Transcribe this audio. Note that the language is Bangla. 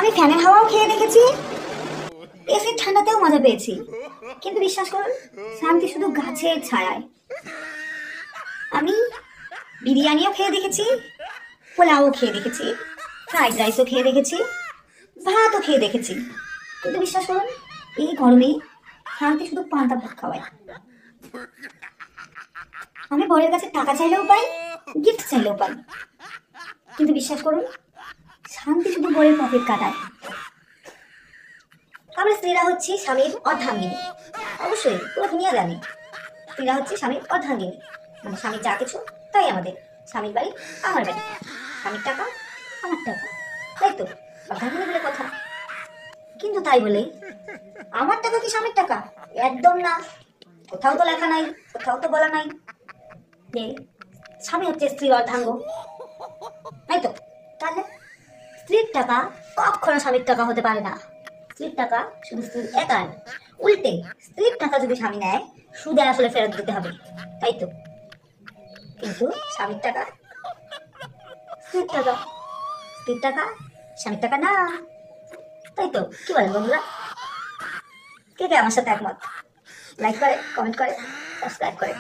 আমি ফ্যানের হাওয়াও খেয়ে দেখেছি, এসির ঠান্ডাতেও মজা পেয়েছি, কিন্তু বিশ্বাস করুন শান্তি শুধু গাছের ছায়ায়। আমি বিরিয়ানিও খেয়ে দেখেছি, পোলাও খেয়ে দেখেছি, ফ্রাইড রাইসও খেয়ে দেখেছি, ভাতও খেয়ে দেখেছি, কিন্তু বিশ্বাস করুন এই গরমে শান্তি শুধু পান্তা ভাত খাওয়ায়। আমি বরের কাছে টাকা চাইলেও পাই, গিফট চাইলেও পাই, কিন্তু বিশ্বাস করুন শান্তি শুধু বরের পকেট কাটায়। আমরা স্ত্রীরা হচ্ছি স্বামীর অর্ধাঙ্গিনী, অবশ্যই পুরো দুনিয়া জানে স্ত্রীরা হচ্ছে স্বামীর অর্ধাঙ্গিনী, মানে স্বামীর যা কিছু তাই আমাদের, স্বামীর বাড়ি আমার বাড়ি, স্বামীর টাকা আমার টাকা, তাই তো অর্ধাঙ্গিনী বলে কথা। কিন্তু তাই বলে আমার টাকা কি স্বামীর টাকা? একদম না, কোথাও তো লেখা নাই, কোথাও তো বলা নাই যে স্বামী হচ্ছে স্ত্রীর অর্ধাঙ্গ, তাই তো। তাহলে স্ত্রীর টাকা কখনো স্বামীর টাকা হতে পারে না, স্ত্রীর টাকা শুধু স্ত্রীর একার। উল্টে স্ত্রীর টাকা যদি স্বামী নেয় সুদে আসলে ফেরত দিতে হবে, তাই তো। কিন্তু স্বামীর টাকা স্ত্রীর টাকা, স্ত্রীর টাকা স্বামীর টাকা না, তাই তো। কি বলেন বন্ধুরা? কে কে আমার সাথে একমত? লাইক করে, কমেন্ট করে, সাবস্ক্রাইব করে।